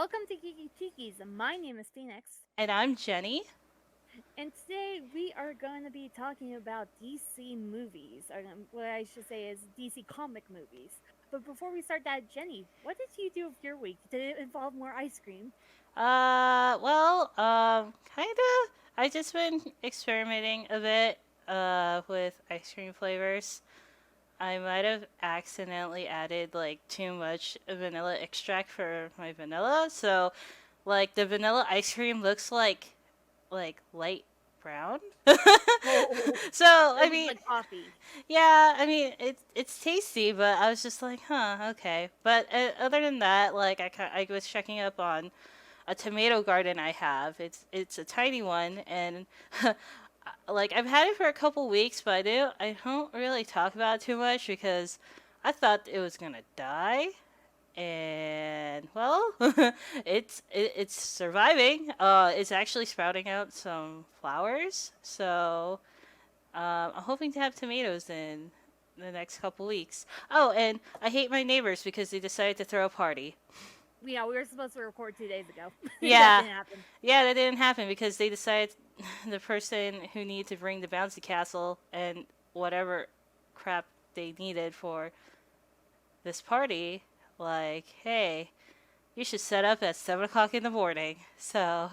Welcome to Geeky Chickies. My name is Phoenix, And I'm Jenny. and today we are going to be talking about DC movies, or what I should say is DC comic movies. But before we start that, Jenny, what did you do with your week? Did it involve more ice cream? Kinda. I just been experimenting a bit, with ice cream flavors. I might have accidentally added, like, too much vanilla extract for my vanilla, so, like, the vanilla ice cream looks like, light brown. Oh, So, it I looks mean, like coffee. yeah, I mean it's tasty, but I was just like, huh, okay. But other than that, like I was checking up on a tomato garden I have. It's a tiny one, and like I've had it for a couple weeks, but I don't really talk about it too much because I thought it was gonna die, and well, it's surviving. It's actually sprouting out some flowers, so I'm hoping to have tomatoes in the next couple weeks. Oh, and I hate my neighbors because they decided to throw a party. Yeah, we were supposed to record 2 days ago. That Yeah, didn't happen. yeah, that didn't happen because they decided the person who needed to bring the bouncy castle and whatever crap they needed for this party, like, hey, you should set up at 7 o'clock in the morning. So,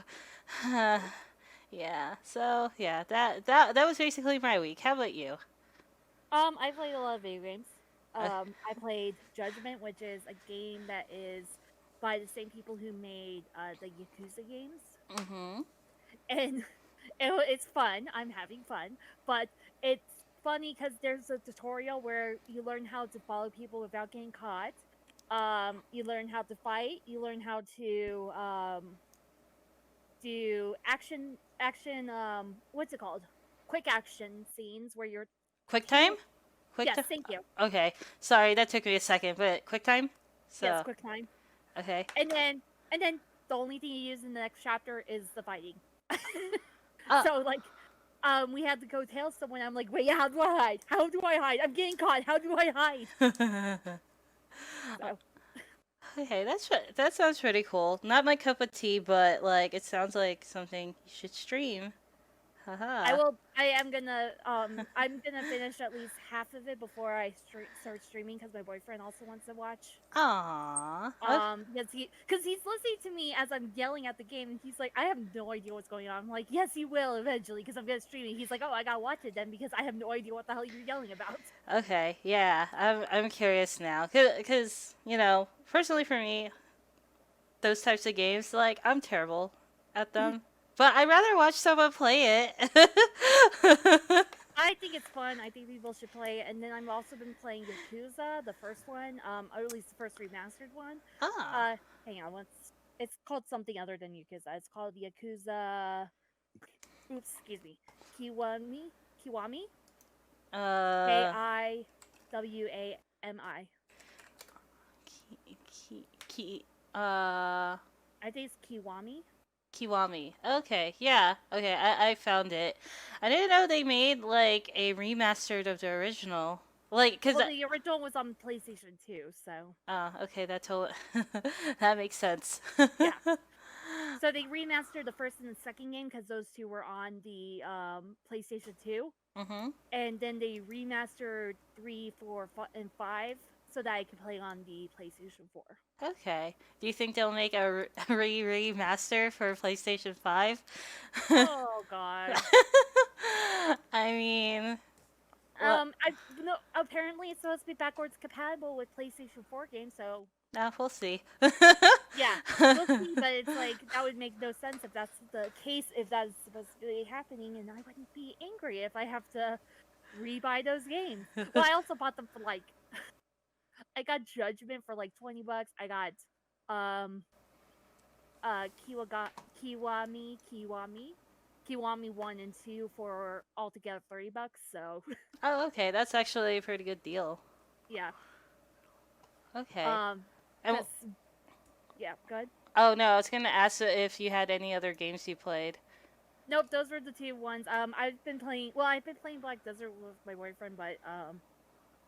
yeah, that was basically my week. How about you? I played a lot of video games. Uh, I played Judgment, which is a game that is by the same people who made the Yakuza games, mm-hmm. and it's fun. I'm having fun, but it's funny because there's a tutorial where you learn how to follow people without getting caught. You learn how to fight. You learn how to do action. What's it called? Quick action scenes where you're Quick time? killing. Quick Yes, time? thank you. Okay. Sorry, that took me a second, but quick time? Yes, So, quick time. okay. And then the only thing you use in the next chapter is the fighting. Oh. So like we had to go tell someone. I'm like, wait, how do I hide? How do I hide? I'm getting caught. How do I hide? So Okay, that sounds pretty cool. Not my cup of tea, but like it sounds like something you should stream. I Haha. will. I am gonna. I'm gonna finish at least half of it before I start streaming because my boyfriend also wants to watch. Aww. Because he's listening to me as I'm yelling at the game, and he's like, I have no idea what's going on. I'm like, yes, you will eventually, because I'm gonna stream it. He's like, oh, I gotta watch it then because I have no idea what the hell you're yelling about. Okay, yeah. I'm curious now, cause personally for me, those types of games, like I'm terrible at them. But I'd rather watch someone play it. I think it's fun. I think people should play it. And then I've also been playing Yakuza, the first one, or at least the first remastered one. Ah. Hang on, it's called something other than Yakuza. It's called Yakuza. Oops, excuse me. Kiwami. Uh. Kiwami. Ki, ki, uh. I think it's Kiwami. Kiwami. Okay, yeah. Okay, I found it. I didn't know they made like a remastered of the original. Like, cause Well, the original was on PlayStation 2, so okay, that makes sense. yeah. So they remastered the first and the second game because those two were on the PlayStation 2, Mhm. and then they remastered 3, 4, and 5 so that I could play on the PlayStation 4. Okay. Do you think they'll make a remaster for PlayStation 5? Oh God. I mean, well, I no. Apparently, it's supposed to be backwards compatible with PlayStation 4 games, so now we'll see. yeah, we'll see. But it's like that would make no sense if that's the case. If that's supposed to be happening, and I wouldn't be angry if I have to rebuy those games. Well, I also bought them for like I got Judgment for like $20. I got um Kiwami 1 and 2 for altogether $30. So Oh, okay. That's actually a pretty good deal. yeah. Okay. And Cause yeah, good. oh no, I was gonna ask if you had any other games you played. Nope, those were the two ones. I've been playing. Well, I've been playing Black Desert with my boyfriend, but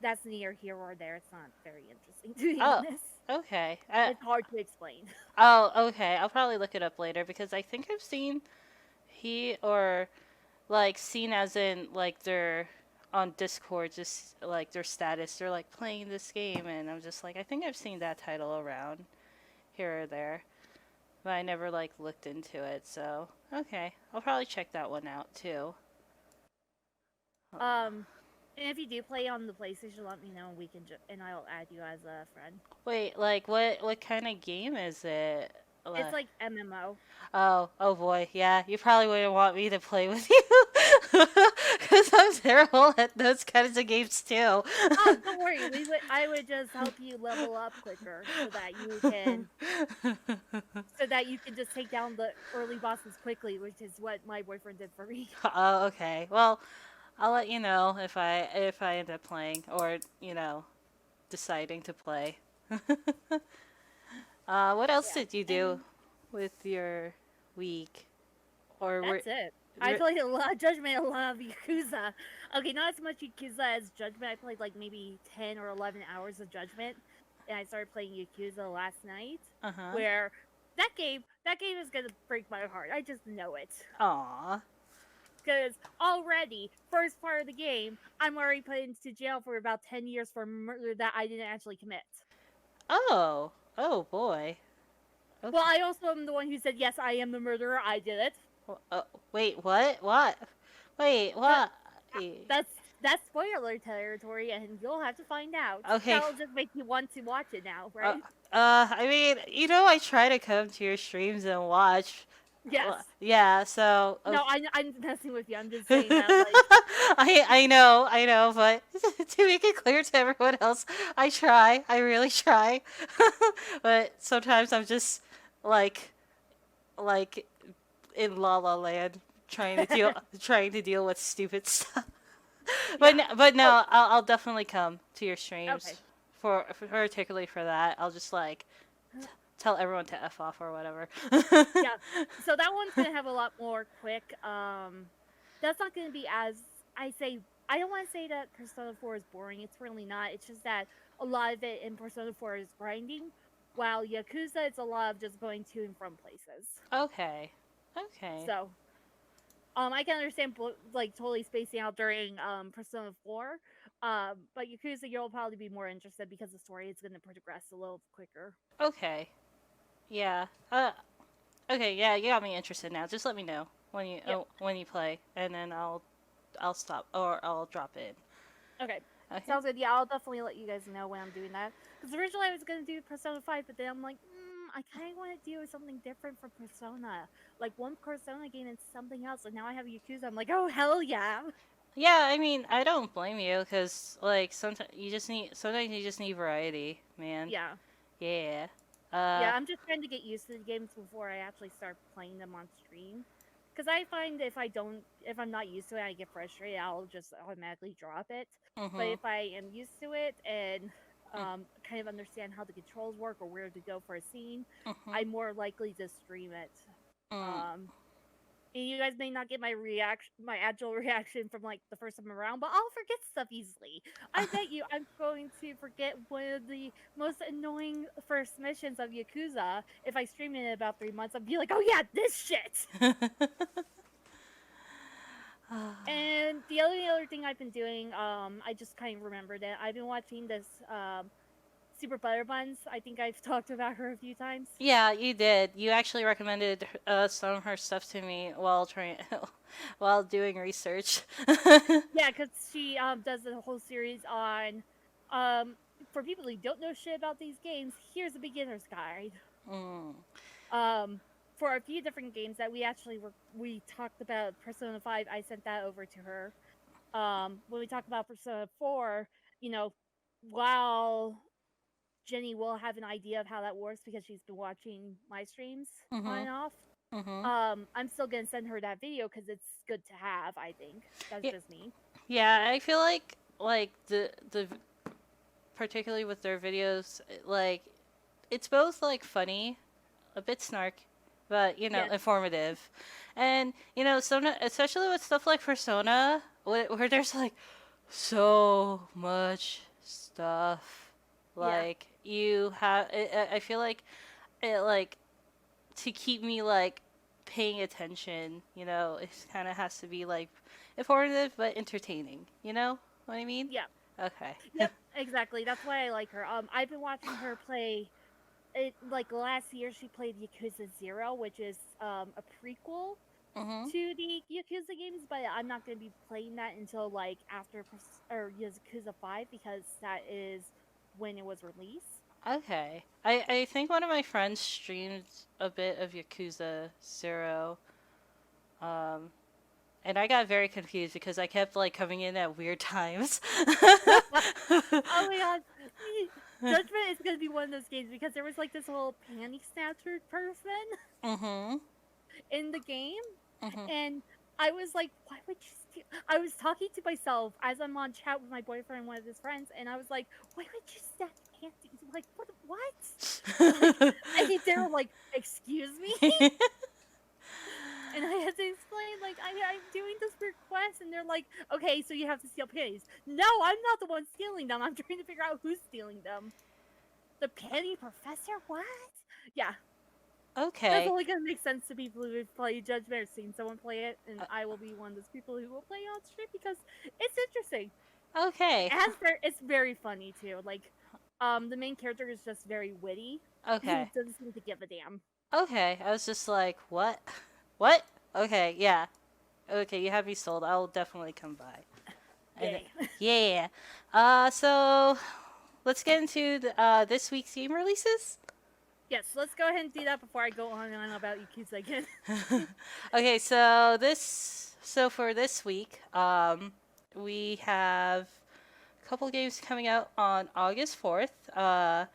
that's neither here or there. It's not very interesting to be Oh, honest. Okay. It's hard to explain. Oh, okay. I'll probably look it up later because I think I've seen he or like seen as in like they're on Discord, just like their status, they're like playing this game, and I'm just like, I think I've seen that title around here or there, but I never like looked into it. So okay, I'll probably check that one out too. Um, and if you do play on the PlayStation, let me know. And we can and I'll add you as a friend. Wait, like what kind of game is it? It's like MMO. Oh boy, yeah, you probably wouldn't want me to play with you because I'm terrible at those kinds of games too. Oh, don't worry. I would just help you level up quicker so that you can just take down the early bosses quickly, which is what my boyfriend did for me. Oh, okay. Well, I'll let you know if I end up playing or deciding to play. What else Yeah. did you do with your week? Or were That's it. I played a lot of Judgment, a lot of Yakuza. Okay, not as much Yakuza as Judgment. I played like maybe 10 or 11 hours of Judgment. And I started playing Yakuza last night. uh-huh. Where that game is going to break my heart. I just know it. Aw. Because already, first part of the game, I'm already put into jail for about 10 years for murder that I didn't actually commit. Oh. Oh boy. Okay. Well, I also am the one who said, yes, I am the murderer. I did it. Wait, what? What? Wait, what? That's spoiler territory, and you'll have to find out. Okay. That'll just make you want to watch it now, right? I mean, I try to come to your streams and watch. Yes. Yeah, so. No, I'm messing with you. I'm just saying that, like. I know, but to make it clear to everyone else, I really try. But sometimes I'm just like in La La Land trying to deal with stupid stuff. But no, I'll definitely come to your streams. Okay. For particularly for that, I'll just like tell everyone to F off or whatever. Yeah. So that one's gonna have a lot more quick. That's not gonna be as I don't want to say that Persona 4 is boring. It's really not. It's just that a lot of it in Persona 4 is grinding, while Yakuza it's a lot of just going to and from places. Okay. So, I can understand like totally spacing out during Persona 4. But Yakuza you'll probably be more interested because the story is going to progress a little quicker. Okay. Yeah. Okay. Yeah. You got me interested now. Just let me know when you play, and then I'll stop or I'll drop in. Okay. Sounds good. Yeah, I'll definitely let you guys know when I'm doing that. Because originally I was going to do Persona 5, but then I'm like, I kind of want to do something different for Persona. Like one Persona game and something else, and now I have Yakuza. I'm like, oh hell yeah. Yeah, I mean, I don't blame you because like sometimes you just need variety, man. Yeah. Yeah. Yeah, I'm just trying to get used to the games before I actually start playing them on stream. Because I find if I'm not used to it, I get frustrated. I'll just automatically drop it. But if I am used to it and kind of understand how the controls work or where to go for a scene, I'm more likely to stream it. And you guys may not get my actual reaction from like the first time around, but I'll forget stuff easily. I bet you I'm going to forget one of the most annoying first missions of Yakuza if I stream it in about 3 months. I'd be like, oh yeah, this shit. And the other thing I've been doing, I just kind of remembered it. I've been watching this Super Butterbuns. I think I've talked about her a few times. Yeah, you did. You actually recommended some of her stuff to me while doing research. Yeah, because she does the whole series on. For people who don't know shit about these games, here's a beginner's guide. For a few different games that we talked about Persona 5, I sent that over to her. When we talk about Persona 4, while Jenny will have an idea of how that works because she's been watching my streams on and off. I'm still gonna send her that video because it's good to have. I think that's just me. Yeah, I feel like the particularly with their videos, like it's both like funny, a bit snark, but informative, and especially with stuff like Persona, where there's like so much stuff Yeah. Like you have, I feel like it like to keep me like paying attention. You know, it kind of has to be like informative but entertaining. You know what I mean? Yeah. Okay. Yep. Exactly. That's why I like her. I've been watching her play. It like last year she played Yakuza Zero, which is a prequel Mhm. to the Yakuza games, but I'm not going to be playing that until like after or Yakuza 5 because that is when it was released. Okay. I think one of my friends streamed a bit of Yakuza Zero. Um, and I got very confused because I kept like coming in at weird times. Oh my god. Judgment is going to be one of those games because there was like this little panty snatcher person Mhm. in the game, Mhm. and I was like, why would you steal? I was talking to myself as I'm on chat with my boyfriend and one of his friends, and I was like, why would you snatch panties? Like, what? Like, they were like, excuse me? And I had to explain, like, I'm doing this request, and they're like, okay, so you have to steal panties. No, I'm not the one stealing them. I'm trying to figure out who's stealing them. The panty professor? What? Yeah, that's Okay. only gonna make sense to people who have played Judgment or seen someone play it, and I will be one of those people who will play on stream because it's interesting. Okay. It's very funny too. Like, the main character is just very witty Okay. and doesn't seem to give a damn. Okay. I was just like, what? What? Okay. Yeah. Okay. You have me sold. I'll definitely come by. And Yay. yeah. So let's get into this week's game releases. Yes, let's go ahead and do that before I go on and on about Yakuza again. Okay, so for this week, we have a couple games coming out on August 4th.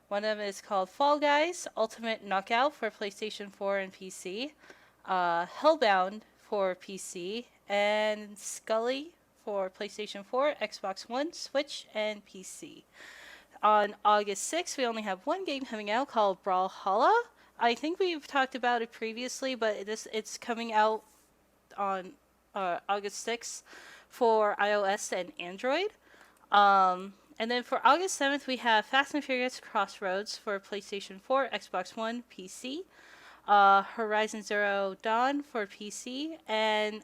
One of them is called Fall Guys Ultimate Knockout for PlayStation 4 and PC. Hellbound for PC, and Skully for PlayStation 4, Xbox One, Switch, and PC. On August 6th, we only have one game coming out called Brawlhalla. I think we've talked about it previously, but it's coming out on August 6th for iOS and Android. And then for August 7th, we have Fast and Furious Crossroads for PlayStation 4, Xbox One, PC. Horizon Zero Dawn for PC, and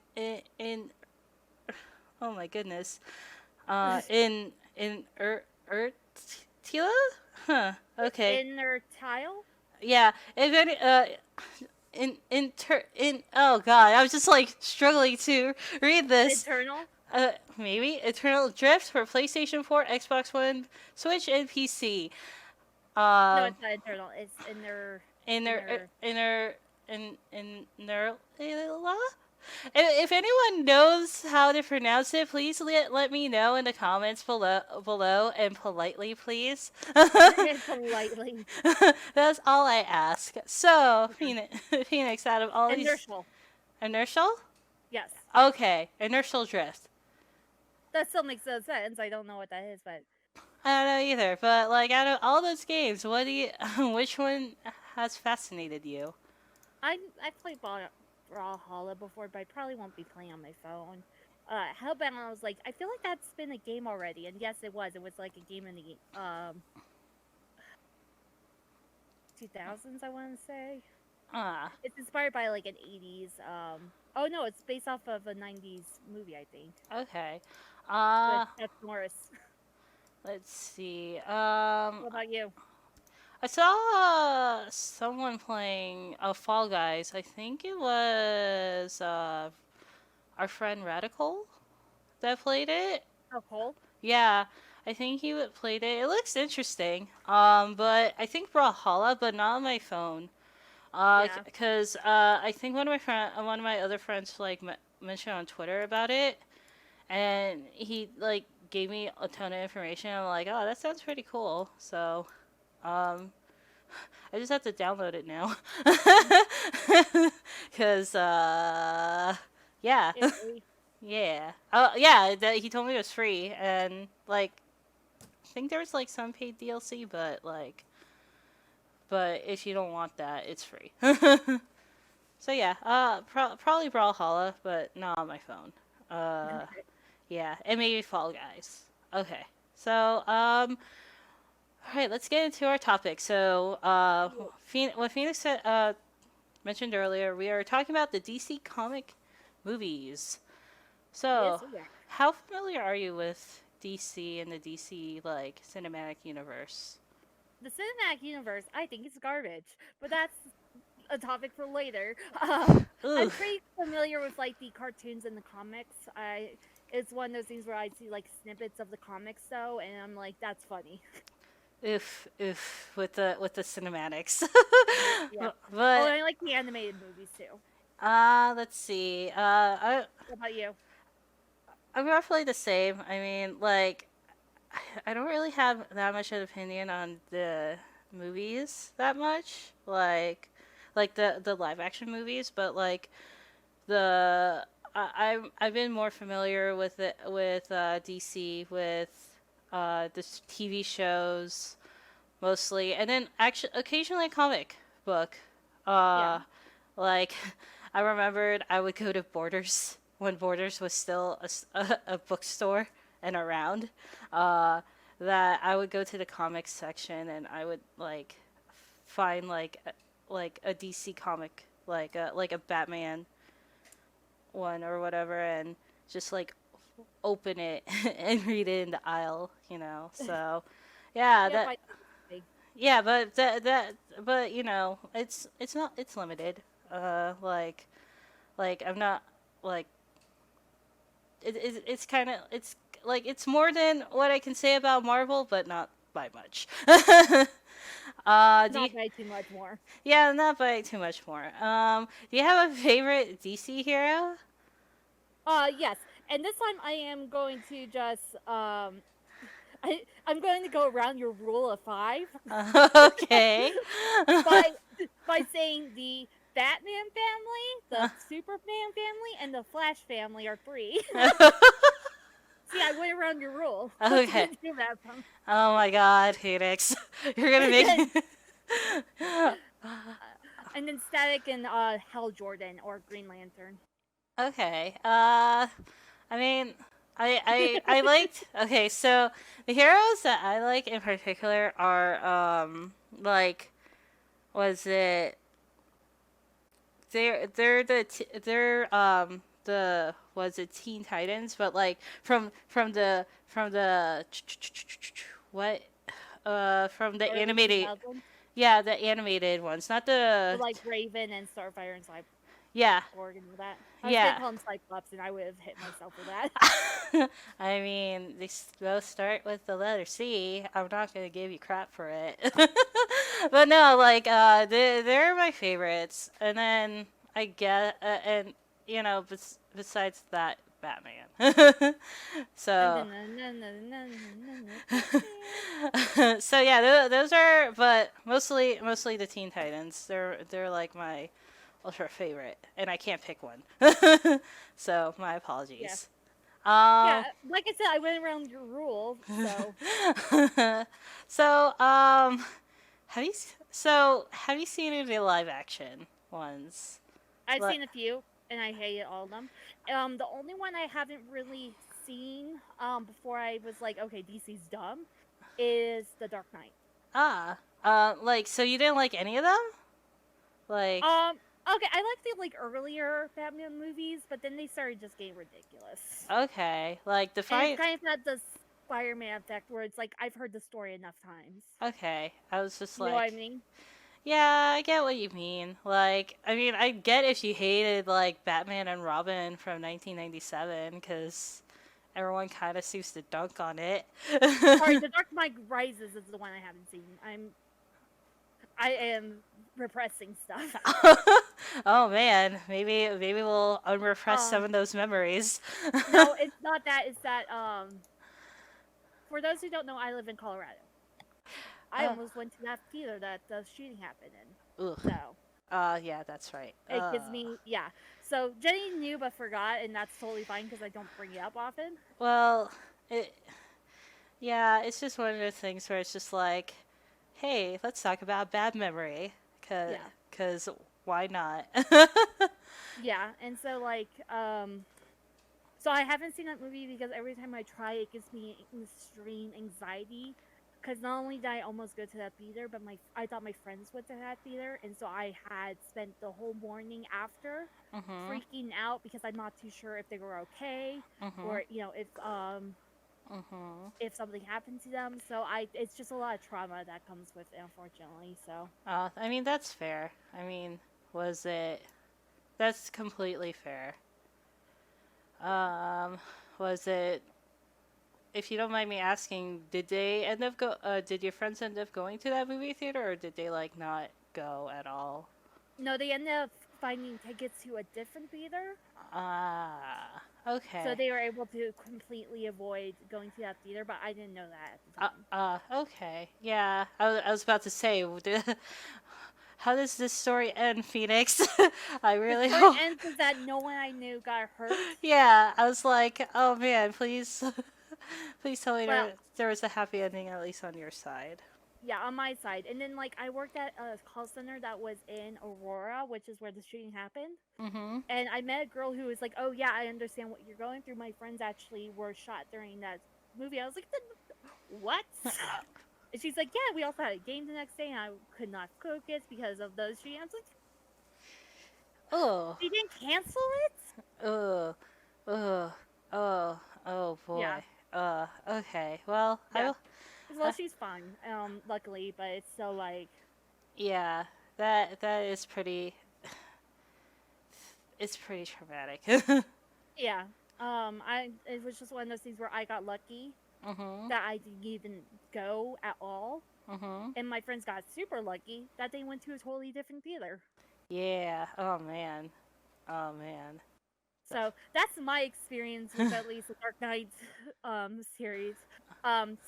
oh my goodness, in Tila? Huh. Okay. Inner tile? Yeah. If any in oh god, I was just like struggling to read this. Eternal? Maybe Eternal Drift for PlayStation 4, Xbox One, Switch, and PC. No, Um, it's not eternal. It's inner. inner Inner. inner inner if anyone knows how to pronounce it, please let me know in the comments below and politely, please. Politely. That's all I ask. So, Okay. Phoenix, out of all these Inertial. inertial? Yes. Okay, inertial drift. That still makes no sense. I don't know what that is, but I don't know either, but like out of all those games, what do you which one has fascinated you? I played Brawlhalla before, but I probably won't be playing on my phone. Hellbound, I was like, I feel like that's been a game already, and yes, it was. It was like a game in the 2000s, I want to say. Ah, It's inspired by like an 80s. Oh no, it's based off of a 90s movie, I think, okay. with Uh, Chuck Norris. let's see. What about you? I saw someone playing Fall Guys. I think it was our friend Radical that played it. Oh, Cole? Yeah, I think he played it. It looks interesting. But I think Brawlhalla, but not on my phone. Yeah. Because I think one of my other friends like mentioned on Twitter about it, and he like gave me a ton of information. I'm like, oh, that sounds pretty cool. So, um, I just have to download it now. Cause yeah, It's free. yeah, yeah. He told me it was free, and like I think there was like some paid DLC, but if you don't want that, it's free. So yeah, probably Brawlhalla, but not on my phone. Yeah, and maybe Fall Guys. Okay, so All right, let's get into our topic. So, what Phoenix said, mentioned earlier, we are talking about the DC comic movies. Yes, So, we are. how familiar are you with DC and the DC like cinematic universe? The cinematic universe, I think it's garbage, but that's a topic for later. Ooh, I'm pretty familiar with like the cartoons and the comics. It's one of those things where I see like snippets of the comics though, and I'm like, that's funny. oof, with the cinematics. Yeah. Oh, But and I like the animated movies too. let's see. What about you? I'm roughly the same. I mean, like, I don't really have that much of an opinion on the movies that much, like the live action movies, but like I've been more familiar with it with DC with the TV shows mostly, and then actually occasionally a comic book. Yeah. Uh, like I remembered I would go to Borders when Borders was still a bookstore and around. Uh, that I would go to the comics section and I would like find like a DC comic like a Batman one or whatever and just like open it and read it in the aisle, you know. So yeah, Yep, that I think it's big. yeah, but but you know, it's not it's limited. Like I'm not like it's kind of it's like it's more than what I can say about Marvel, but not by much. Do you, Not by too much more. yeah, not by too much more. Do you have a favorite DC hero? Yes. And this time I am going to just I'm going to go around your rule of 5 Okay. by by saying the Batman family, the Superman family, and the Flash family are 3. See, I went around your rule. What you Okay. gonna do that from? Oh my God, Phoenix, you're gonna make. And then Static and Hal Jordan or Green Lantern. Okay. I mean, I liked. Okay, so the heroes that I like in particular are like was it they're the was it Teen Titans, but like from the what from the Early animated 2000s. yeah the animated ones, not So the like Raven and Starfire and yeah Cyborg and all that. I was gonna yeah. call him Cyclops and I would have hit myself for that. I mean, they both start with the letter C. I'm not gonna give you crap for it, but no, like they're my favorites. And then I get and you know, besides that, Batman. And So then so yeah, those are, but mostly the Teen Titans. They're like my ultra favorite, and I can't pick one. So my yeah. apologies. Yeah, Um, like I said, I went around your rule, so so have you seen any live action ones? I've Like, seen a few and I hated all of them. The only one I haven't really seen before I was like, okay, DC's dumb, is The Dark Knight. ah, like so you didn't like any of them? Like, Okay, I like the like earlier Batman movies, but then they started just getting ridiculous. okay, like the And it's fight. kind of had the Spider-Man effect where it's like I've heard the story enough times. Okay, I was just You know what I like, mean? yeah, I get what you mean. Like, I mean, I get if you hated like Batman and Robin from 1997 because everyone kind of seems to dunk on it. Sorry, The Dark Knight Rises is the one I haven't seen. I am repressing stuff. Oh man, maybe we'll unrepress some Um, of those memories. no, it's not that. It's that for those who don't know, I live in Colorado. I Oh, almost went to that theater that the shooting happened in. ugh. So Yeah, that's right. it gives me, yeah. So Jenny knew but forgot, and that's totally fine because I don't bring it up often. Well, it yeah, it's just one of those things where it's just like, hey, let's talk about bad memory, Yeah. cause why not? Yeah, and so like, so I haven't seen that movie because every time I try, it gives me extreme anxiety because not only did I almost go to that theater, but I thought my friends went to that theater, and so I had spent the whole morning after Mhm. freaking out because I'm not too sure if they were okay, Mhm. or Mhm. if something happened to them. So it's just a lot of trauma that comes with it, unfortunately. So I mean, that's fair. I mean, was it? That's completely fair. yeah. Um, was it? If you don't mind me asking, did they end up go? Did your friends end up going to that movie theater, or did they like not go at all? No, they ended up finding tickets to a different theater, Ah, so okay. they were able to completely avoid going to that theater. But I didn't know that at the time. Okay. Yeah, I was about to say, how does this story end, Phoenix? I The really story hope. ends is that no one I knew got hurt. Yeah, I was like, oh man, please, please tell me Well, there was a happy ending at least on your side. yeah, on my side. And then like I worked at a call center that was in Aurora, which is where the shooting happened. Mm-hmm. And I met a girl who was like, "Oh yeah, I understand what you're going through. My friends actually were shot during that movie." I was like, "What?" And she's like, "Yeah, we also had a game the next day, and I could not focus because of those shootings." I was like, Oh, "They didn't cancel it?" oh, oh, oh, oh Yeah, boy. Okay. Well, I yeah. will. Well, she's fine, luckily, but it's still like, Yeah, that is pretty. It's pretty traumatic. yeah. It was just one of those things where I got lucky Mhm. that I didn't even go at all, Mhm. and my friends got super lucky that they went to a totally different theater. Yeah. Oh man. Oh man. So that's my experience with at least the Dark Knight series. Um,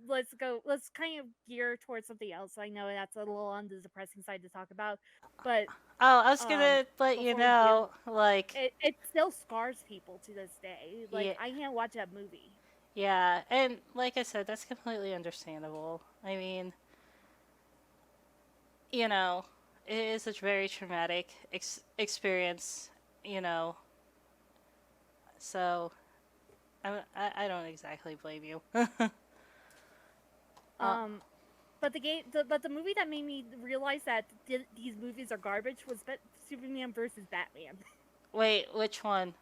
let's go. Let's kind of gear towards something else. I know that's a little on the depressing side to talk about, but Oh, I was um, gonna let you before we do, know, like, it still scars people to this day. Like yeah, I can't watch that movie. yeah, and like I said, that's completely understandable. I mean, you know, it is a very traumatic experience, you know, so I don't exactly blame you. uh, Um, but the movie that made me realize that these movies are garbage was Superman versus Batman. wait, which one?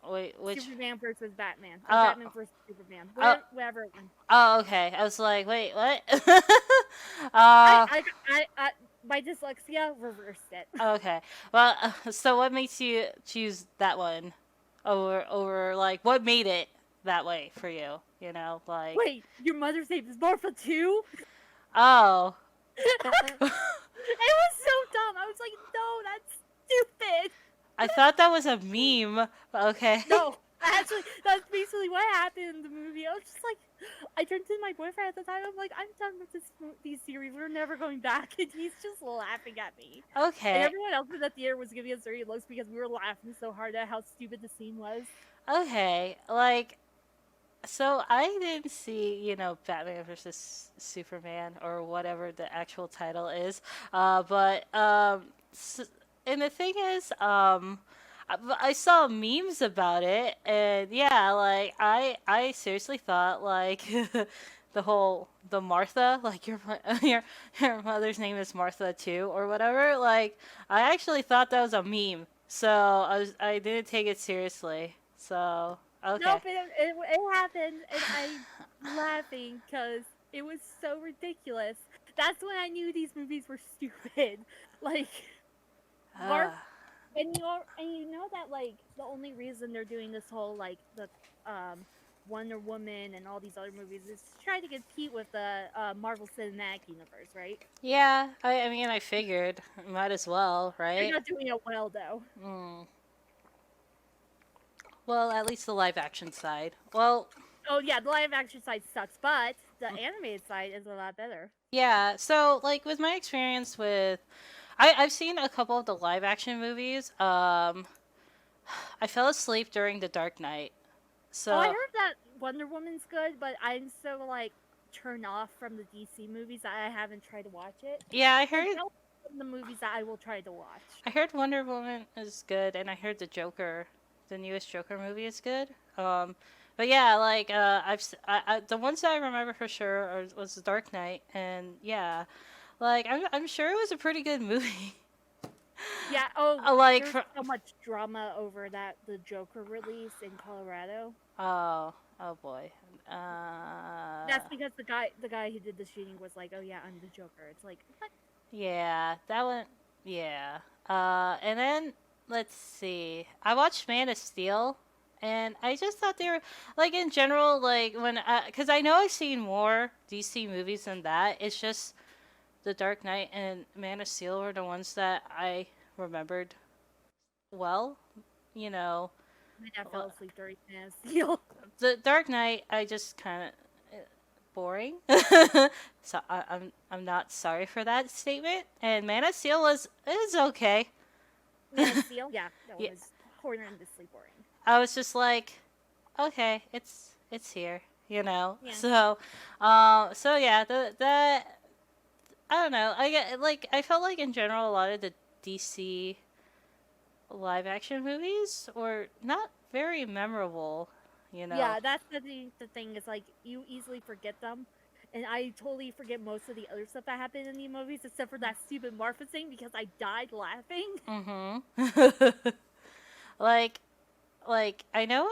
Wait, which? Superman versus Batman, or Oh, Batman versus Superman, oh, whatever one. oh, okay. I was like, wait, what? I, uh, I, I, my dyslexia reversed it. okay. Well, so what makes you choose that one over like what made it that way for you? You know, like, Wait, your mother's name is Martha too? oh, It was so dumb. I was like, no, that's stupid. I thought that was a meme. Okay. No, actually, that's basically what happened in the movie. I was just like, I turned to my boyfriend at the time. I'm like, I'm done with these series. We're never going back. And he's just laughing at me. And Okay. everyone else in the theater was giving us dirty looks because we were laughing so hard at how stupid the scene was. Okay. Like, so I didn't see, Batman versus Superman or whatever the actual title is. But and the thing is, I saw memes about it, and yeah, like I seriously thought like the Martha, like your mother's name is Martha too, or whatever. Like I actually thought that was a meme, so I didn't take it seriously. So okay. Nope, it happened, and I'm laughing because it was so ridiculous. That's when I knew these movies were stupid. Like, Mark, Uh, and you know that like the only reason they're doing this whole like the um Wonder Woman and all these other movies is to try to compete with the Marvel Cinematic Universe, right? yeah, I mean, I figured might as well, They're right? not doing it well though. Mm. Well, at least the live action side. Well, Oh yeah, the live action side sucks, but the animated side is a lot better. yeah. So, like, with my experience with, I've seen a couple of the live action movies. I fell asleep during The Dark Knight. Oh, I So, heard that Wonder Woman's good, but I'm so like turned off from the DC movies that I haven't tried to watch it. yeah, But that was one of the movies that I will try to watch. I heard Wonder Woman is good, and I heard the newest Joker movie is good. But yeah, like the ones that I remember for sure was The Dark Knight, and yeah, like I'm sure it was a pretty good movie. Yeah. Oh, Like there's so much drama over the Joker release in Colorado. oh boy, That's because the guy who did the shooting was like, "Oh yeah, I'm the Joker." It's like, what? yeah, that one, yeah. And then let's see, I watched Man of Steel. And I just thought they were like in general, like because I know I've seen more DC movies than that. It's just The Dark Knight and Man of Steel were the ones that I remembered well. You know, My dad fell asleep during Man of Steel. The Dark Knight, I just kind of boring. So I'm not sorry for that statement. And Man of Steel is okay. Man of Steel, yeah, that one Yeah, was horrendously boring. I was just like, okay, it's here, you know. Yeah, So yeah, the I don't know. I get like I felt like in general a lot of the DC live action movies were not very memorable, you know. yeah, that's the thing is like you easily forget them, and I totally forget most of the other stuff that happened in the movies except for that stupid Martha thing because I died laughing. Mhm. like I know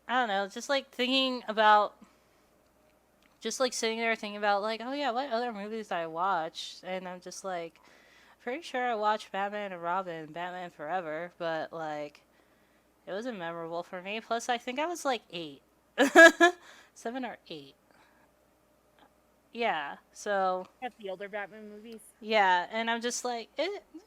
I don't know, just like thinking about just like sitting there thinking about like, oh yeah, what other movies I watched, and I'm just like pretty sure I watched Batman and Robin, Batman Forever, but like it wasn't memorable for me. Plus, I think I was like 8, 7 or 8. Yeah. So At the older Batman movies. yeah, and I'm just like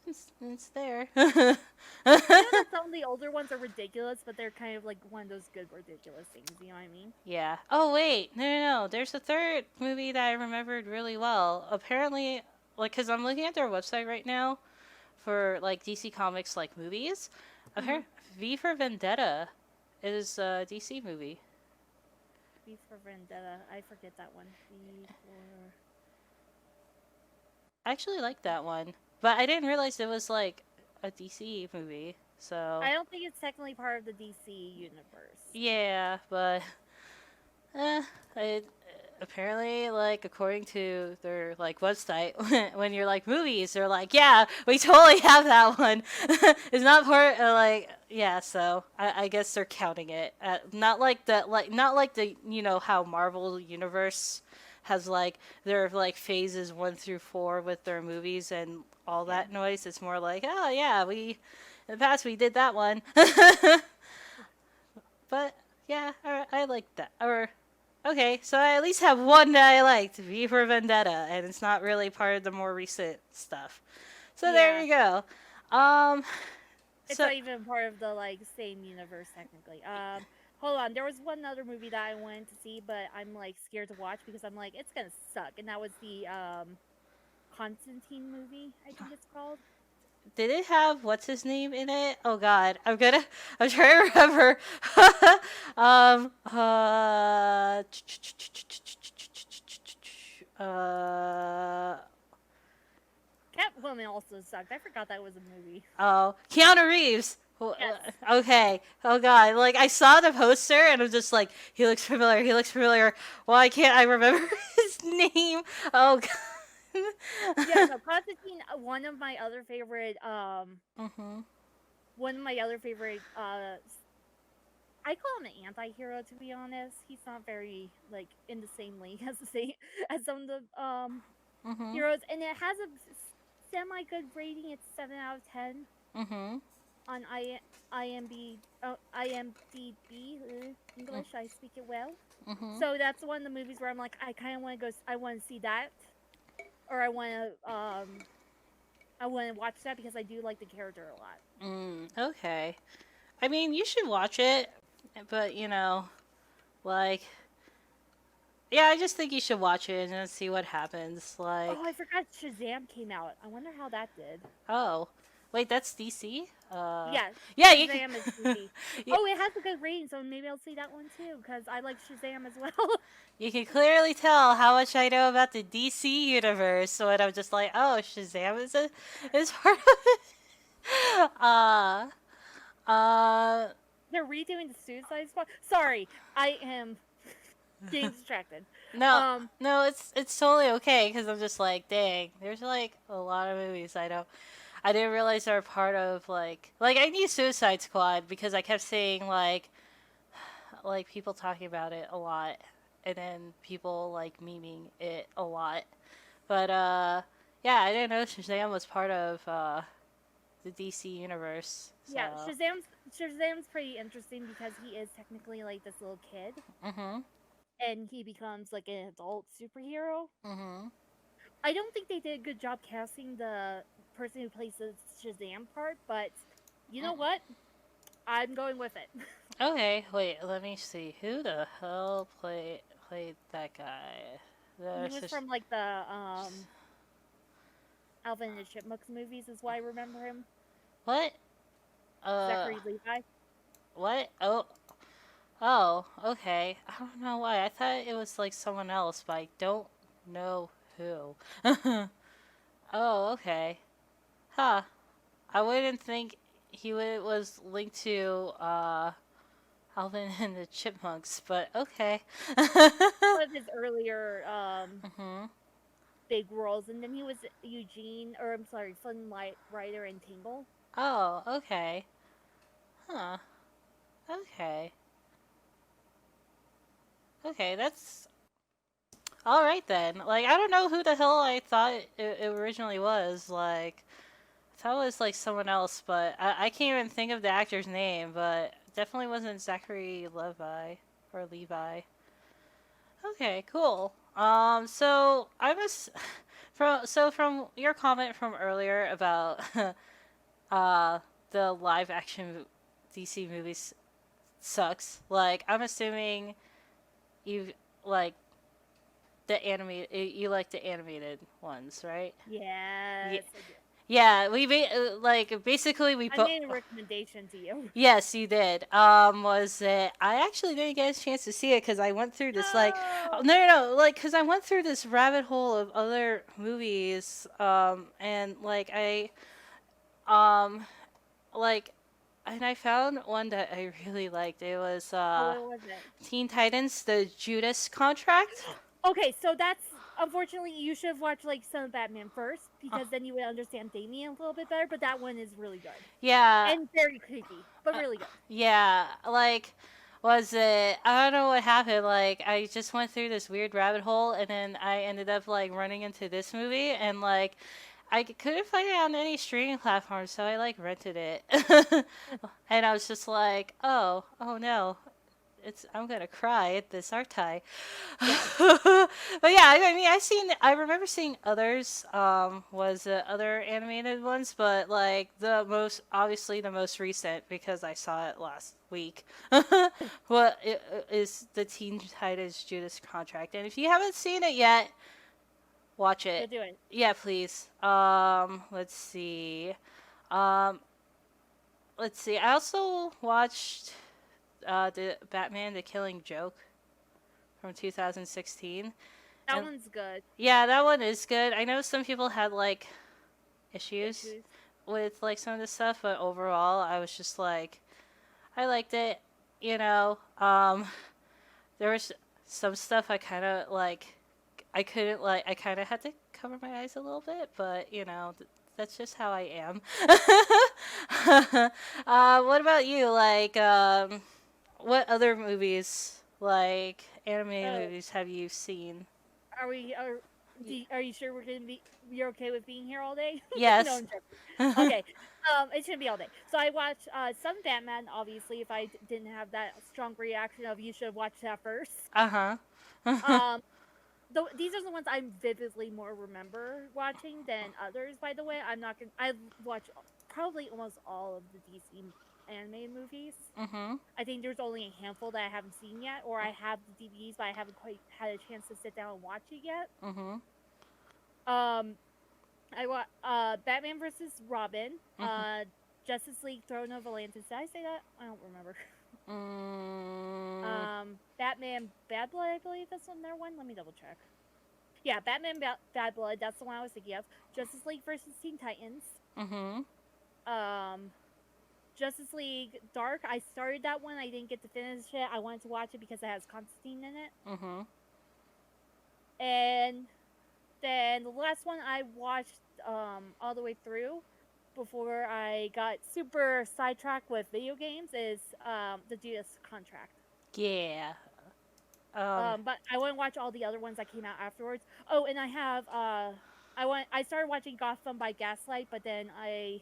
it's there. I know that some of the older ones are ridiculous, but they're kind of like one of those good ridiculous things. You know what I mean? Yeah. Oh wait, no. There's a third movie that I remembered really well. Apparently, like, cause I'm looking at their website right now for like DC Comics like movies. Mm-hmm. Apparently, V for Vendetta is a DC movie. V for Vendetta. I forget that one. V for. I actually like that one, but I didn't realize it was like a DC movie. So I don't think it's technically part of the DC universe. yeah, but eh, it, apparently, like according to their like website, when you're like movies, they're like, yeah, we totally have that one. It's not part like yeah, so I guess they're counting it. Not like not like the how Marvel universe has like their like phases 1 through 4 with their movies and all Yeah. that noise. It's more like, oh yeah, we in the past we did that one. But yeah, I like that. Or okay, so I at least have one that I liked, V for Vendetta, and it's not really part of the more recent stuff. So there Yeah. you go. Um, It's so not even part of the like same universe technically. Hold on. There was one other movie that I wanted to see, but I'm like scared to watch because I'm like it's gonna suck, and that was the Constantine movie. I think it's called. did it have what's his name in it? Oh God, I'm trying to remember. um, uh, Catwoman also sucked. I forgot that was a movie. Oh, Keanu Reeves. Yes. Okay. Oh God. Like I saw the poster and I'm just like, he looks familiar. He looks familiar. Why can't I remember his name? Oh Yeah, God. no, Constantine, one of my other favorite, Mhm. one of my other favorite, I call him an anti-hero to be honest. He's not very, like, in the same league as as some of the, Mhm. heroes, and it has a semi-good rating. It's 7 out of 10 Mhm. on IMDb, English, I speak it well. Mhm. So that's one of the movies where I'm like, I kind of want to go, I want to see that, or I want to watch that because I do like the character a lot. Okay. I mean, you should watch it, but like, yeah, I just think you should watch it and see what happens. Oh, I Like, forgot Shazam came out. I wonder how that did. oh, wait, that's DC. Yeah, Yeah, you can. Shazam is DC. Yeah, Oh, it has a good rating, so maybe I'll see that one too because I like Shazam as well. you can clearly tell how much I know about the DC universe. So when I'm just like, oh, Shazam is part of it. Uh, uh, They're redoing the Suicide Squad. Sorry, I am getting distracted. No, Um, no, it's totally okay because I'm just like, dang, there's like a lot of movies I don't. I didn't realize they were part of like I knew Suicide Squad because I kept seeing like people talking about it a lot, and then people like memeing it a lot. But yeah, I didn't know Shazam was part of the DC universe. yeah, So. Shazam's pretty interesting because he is technically like this little kid, Mhm. and he becomes like an adult superhero. Mhm. I don't think they did a good job casting the person who plays the Shazam part, but you know what? I'm going with it. Okay, wait. Let me see. Who the hell played that guy? He There's was just from like the Alvin and the Chipmunks movies, is why I remember him. what? Uh, Zachary Levi. what? Oh. Okay. I don't know why. I thought it was like someone else, but I don't know who. Oh. Okay. Huh. I wouldn't think was linked to Alvin and the Chipmunks, but okay. One of his earlier Mhm. big roles, and then he was Eugene, or I'm sorry, Flynn Rider in Tingle. Oh. Okay. Huh. Okay. Okay, that's all right then. Like, I don't know who the hell I thought it originally was. Like, I thought it was like someone else, but I can't even think of the actor's name. But definitely wasn't Zachary Levi or Levi. Okay, cool. So I was from your comment from earlier about uh the live action DC movies sucks. Like, I'm assuming you like you like the animated ones, right? Yeah, Yes, I do. yeah. Like basically we I put. made a recommendation to you. Yes, you did. Was it? I actually didn't get a chance to see it because I went through this like, oh, No. no, like because I went through this rabbit hole of other movies. And like um, like, and I found one that I really liked. It was Oh, what was it? Teen Titans: The Judas Contract. Okay, so that's unfortunately you should have watched like some of Batman first Uh, because then you would understand Damian a little bit better. But that one is really good yeah, and very creepy, but uh, really good. yeah, like, was it? I don't know what happened. Like, I just went through this weird rabbit hole, and then I ended up like running into this movie, and like, couldn't find it on any streaming platform, so I like rented it, and I was just like, oh no, I'm gonna cry at this, aren't I? Yes. But yeah, I mean, I remember seeing others, was other animated ones, but like obviously the most recent because I saw it last week. What is the Teen Titans Judas Contract? And if you haven't seen it yet, watch Go it. do it. Yeah, please. Let's see. Um, let's see. I also watched the Batman: The Killing Joke from 2016. That And one's good. yeah, that one is good. I know some people had like issues Issues. with like some of the stuff, but overall, I was just like, I liked it. You know, there was some stuff I kind of like, I couldn't like, I kind of had to cover my eyes a little bit, but that's just how I am. What about you? Like, what other movies, like animated Oh, movies, have you seen? are we? Are you sure you're okay with being here all day? No, Yes. I'm joking. Okay. It shouldn't be all day. So I watched some Batman. Obviously, if I didn't have that strong reaction of you should have watched that first. Uh huh. Um, these are the ones I vividly more remember watching than others. By the way, I'm not gonna. I watch probably almost all of the DC animated movies. Mhm. I think there's only a handful that I haven't seen yet, or I have the DVDs, but I haven't quite had a chance to sit down and watch it yet. Mhm. Um, I watched Batman versus Robin, Mhm. Justice League Throne of Atlantis. Did I say that? I don't remember. Mm. Batman Bad Blood, I believe that's on their one. Let me double check. Yeah, Batman Bad Blood. That's the one I was thinking of. Justice League versus Teen Titans. Mhm. Um, Justice League Dark. I started that one. I didn't get to finish it. I wanted to watch it because it has Constantine in it. Mm-hmm. And then the last one I watched all the way through before I got super sidetracked with video games is the Judas Contract. Yeah. Um. But I want to watch all the other ones that came out afterwards. Oh, and I have I started watching Gotham by Gaslight, but then I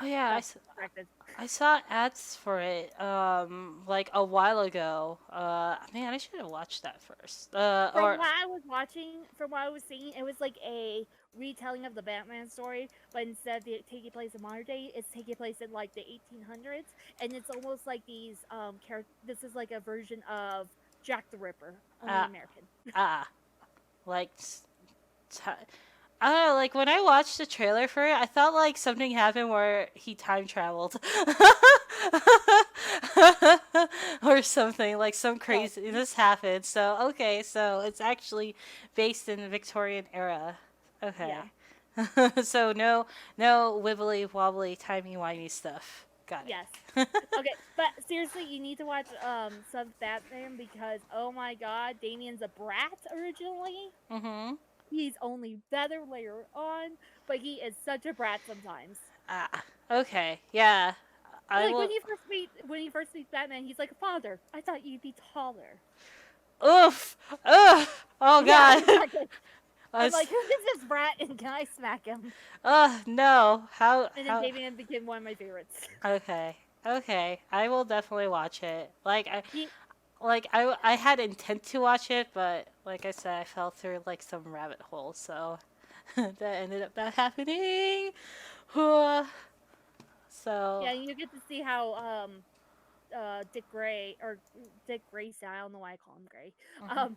Oh yeah. got distracted. I saw ads for it. Like a while ago. Man, I should have watched that first. From what I was watching, from what I was seeing, it was like a retelling of the Batman story, but instead of it taking place in modern day, it's taking place in like the 1800s, and it's almost like these This is like a version of Jack the Ripper, only uh, American. like. T- I don't know, like when I watched the trailer for it, I thought like something happened where he time traveled. Or something, like some crazy this happened. So okay, so it's actually based in the Victorian era. Okay. Yeah. So no wibbly wobbly timey wimey stuff. Got Yes. it. Okay, but seriously, you need to watch some Batman because oh my god, Damien's a brat originally. Mhm. He's only better later on, but he is such a brat sometimes. Ah. Okay. Yeah. I Like will. when you first meet Batman, he's like, "Father, I thought you'd be taller." Oof. Ugh. Oh Yeah, God. exactly. I I'm s- like, who is this brat, and can I smack him? No. And then How? Damien became one of my favorites. Okay. Okay. I will definitely watch it. He, I had intent to watch it, but like I said, I fell through like some rabbit hole, so that ended up not happening. So, yeah, you get to see how Dick Gray or Dick Grayson, I don't know why I call him Gray. mhm,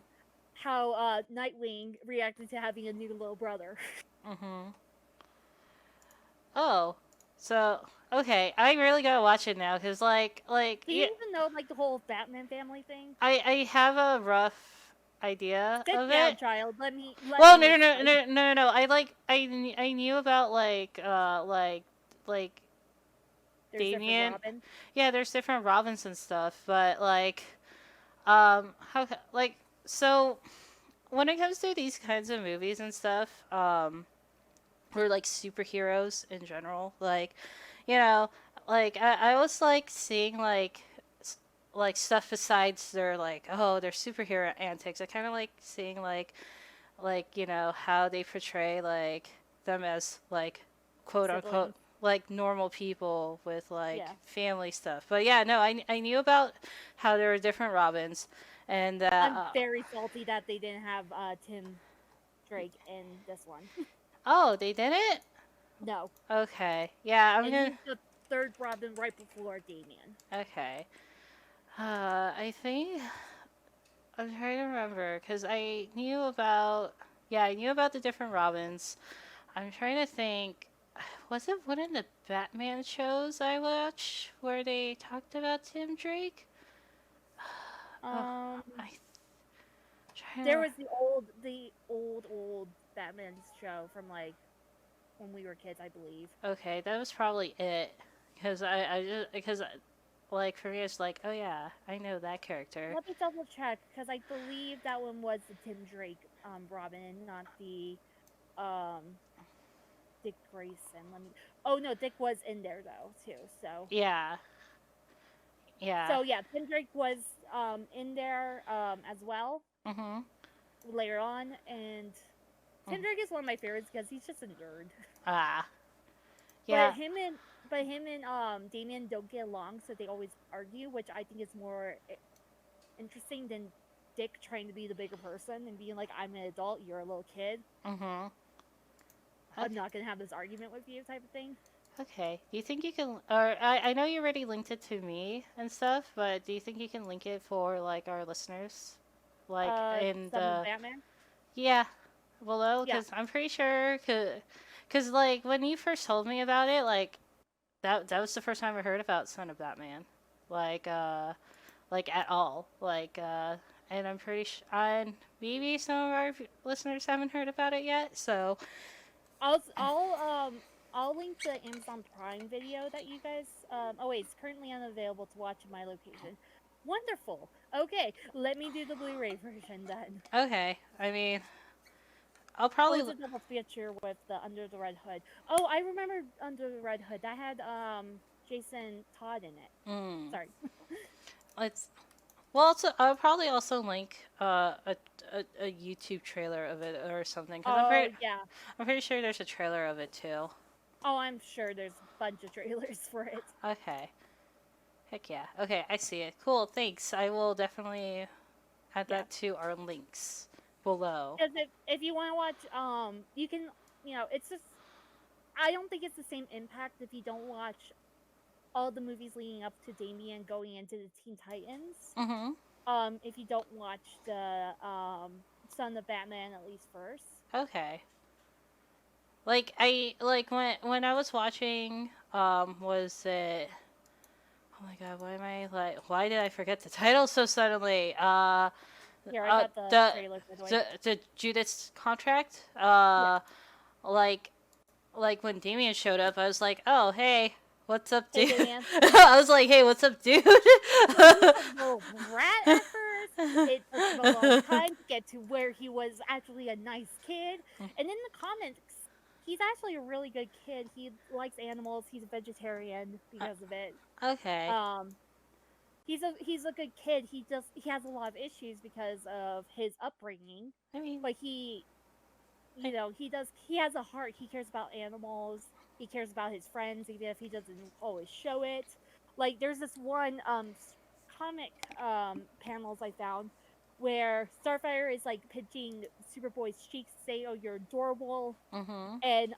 How Nightwing reacted to having a new little brother. mhm. Oh, so okay, I really gotta watch it now because Do you yeah, even know like the whole Batman family thing? I have a rough idea Sit of down, it. child. Let Well, me explain. no. I knew about like There's different Damien. Robin. Yeah, there's different Robins and stuff, but like so when it comes to these kinds of movies and stuff, or like superheroes in general, like you know, like I was like seeing like stuff besides their like their superhero antics. I kind of like seeing how they portray like them as like quote unquote Siblings. like normal people with like Yeah. family stuff. But yeah, no, I knew about how there were different Robins, and I'm very salty that they didn't have Tim Drake in this one. oh, they did it. No. Okay, yeah, I'm And gonna. he's the third Robin right before Damien. Okay, I think I'm trying to remember because I knew about I knew about the different Robins. I'm trying to think. Was it one of the Batman shows I watched where they talked about Tim Drake? Oh, Um I trying there to. was the old Batman show from like when we were kids, I believe. Okay, that was probably it. Because like for me it's like, oh yeah, I know that character. Let me double check because I believe that one was the Tim Drake Robin, not the um Dick Grayson. Let me. Oh no, Dick was in there though too. Yeah, yeah. So yeah, Tim Drake was in there as well Mhm. later on, and Tim Mm. Drake is one of my favorites because he's just a nerd. Ah, But yeah. him and Damien don't get along, so they always argue, which I think is more interesting than Dick trying to be the bigger person and being like, "I'm an adult, you're a little kid. Mhm. I'm Okay. not gonna have this argument with you," type of thing. Okay. Do you think you can, or I know you already linked it to me and stuff, but do you think you can link it for like our listeners, like in Some of the Batman. yeah below? Yeah. Because I'm pretty sure, cause like when you first told me about it, like that was the first time I heard about Son of Batman, like like at all, and I'm pretty sure, and maybe some of our listeners haven't heard about it yet, so I'll I'll link the Amazon Prime video that you guys. Oh wait, it's currently unavailable to watch in my location. Wonderful. Okay, let me do the Blu-ray version then. Okay. I mean, I'll Oh, probably. it's a double feature with the Under the Red Hood. Oh, I remember Under the Red Hood. That had Jason Todd in it. Mm, Sorry. it's well. I'll probably also link a YouTube trailer of it or something because Oh yeah. I'm pretty sure there's a trailer of it too. Oh, I'm sure there's a bunch of trailers for it. Okay. Heck yeah. Okay, I see it. Cool. Thanks. I will definitely add Yeah. that to our links below. Because if you want to watch, you can, it's just, I don't think it's the same impact if you don't watch all the movies leading up to Damien going into the Teen Titans. Mm-hmm. If you don't watch the Son of Batman at least first. Okay. When I was watching was it oh my god, why am I like why did I forget the title so suddenly? Here, I got the trailer by the way. The Judas Contract. Yeah. Like when Damien showed up, I was like, "Oh, hey, what's up, Hey, dude?" Damien. I was like, "Hey, what's up, dude?" He was a little brat at first. It took him a long time to get to where he was actually a nice kid. And in the comics, he's actually a really good kid. He likes animals. He's a vegetarian because of it. Okay. He's a good kid. He has a lot of issues because of his upbringing. I mean, But he has a heart. He cares about animals. He cares about his friends, even if he doesn't always show it. Like there's this one comic panels I found where Starfire is like pinching Superboy's cheeks, say, "Oh, you're adorable," mm-hmm. and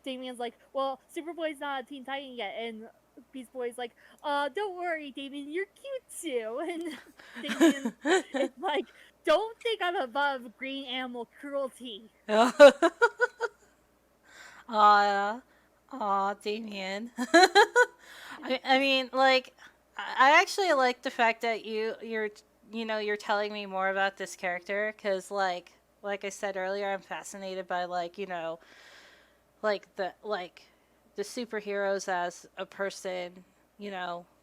Damien's like, "Well, Superboy's not a Teen Titan yet," and Beast Boy's like, "Don't worry, Damien, you're cute too," and Damien is like, "Don't think I'm above green animal cruelty." Aw, Damien. I mean, like, I actually like the fact that you're telling me more about this character because, like I said earlier, I'm fascinated by like the superheroes as a person,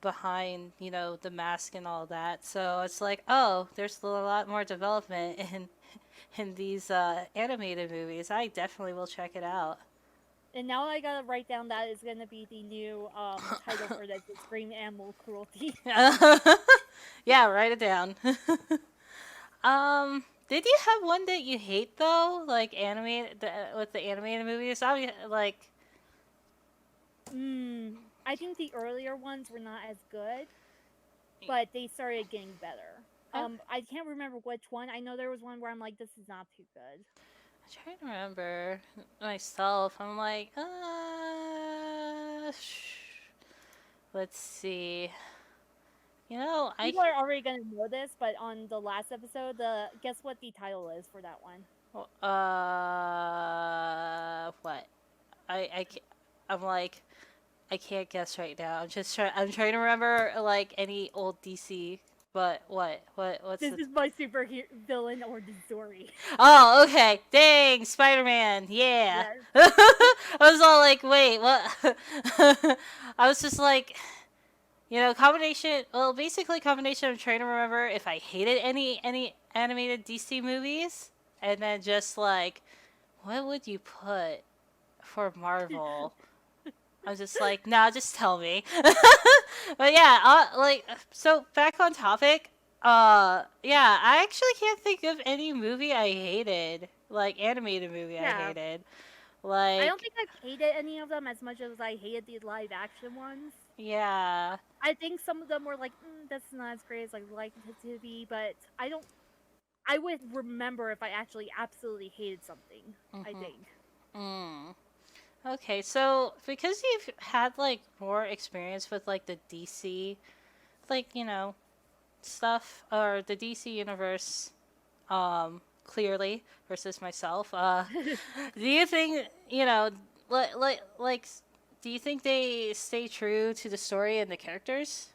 behind the mask and all that. So it's like, oh, there's a lot more development in these animated movies. I definitely will check it out. And now I gotta write down that is gonna be the new title for this: is green animal cruelty. Yeah, write it down. Did you have one that you hate though, like with the animated movies? Like, I think the earlier ones were not as good, but they started getting better. I can't remember which one. I know there was one where I'm like, this is not too good. I'm trying to remember myself. I'm like, let's see. People are already gonna know this, but on the last episode, guess what the title is for that one? What? I'm like, I can't guess right now. I'm trying to remember like any old DC. But what's this is my super villain origin story. Oh, okay. Dang, Spider-Man. Yeah. Yes. I was all like, wait, what? I was just like, combination. Well, basically, combination. I'm trying to remember if I hated any animated DC movies, and then just like, what would you put for Marvel? I'm just like, nah, just tell me. But yeah, so back on topic. Yeah, I actually can't think of any movie I hated, like animated movie I hated. Like, I don't think I've hated any of them as much as I hated the live action ones. yeah. I think some of them were like, that's not as great as I like it to be, but I would remember if I actually absolutely hated something, I think. Okay, so because you've had like more experience with like the DC, like, stuff or the DC universe, clearly versus myself, do you think, like do you think they stay true to the story and the characters?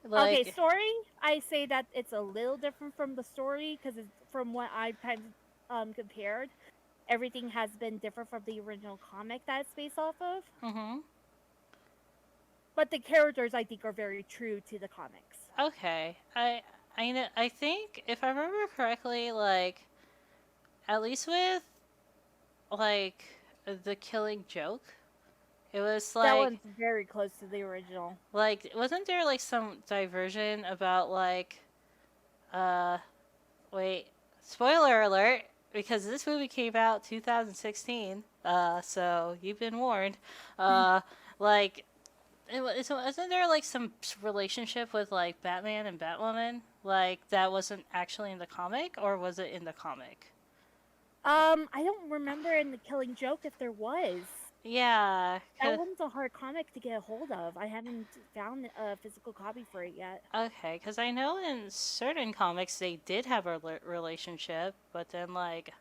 Okay, story, I say that it's a little different from the story because from what I've kind of compared. everything has been different from the original comic that it's based off of. Mm-hmm. But the characters, I think, are very true to the comics. Okay. I think if I remember correctly, like at least with like the Killing Joke, it was That one's very close to the original. like wasn't there like some diversion about like uh wait, spoiler alert, because this movie came out 2016. So you've been warned. Uh, like, wasn't there like some relationship with like Batman and Batwoman? Like that wasn't actually in the comic, or was it in the comic? I don't remember in the Killing Joke if there was. Yeah. That one's a hard comic to get a hold of. I haven't found a physical copy for it yet. Okay, because I know in certain comics they did have a relationship, but then like,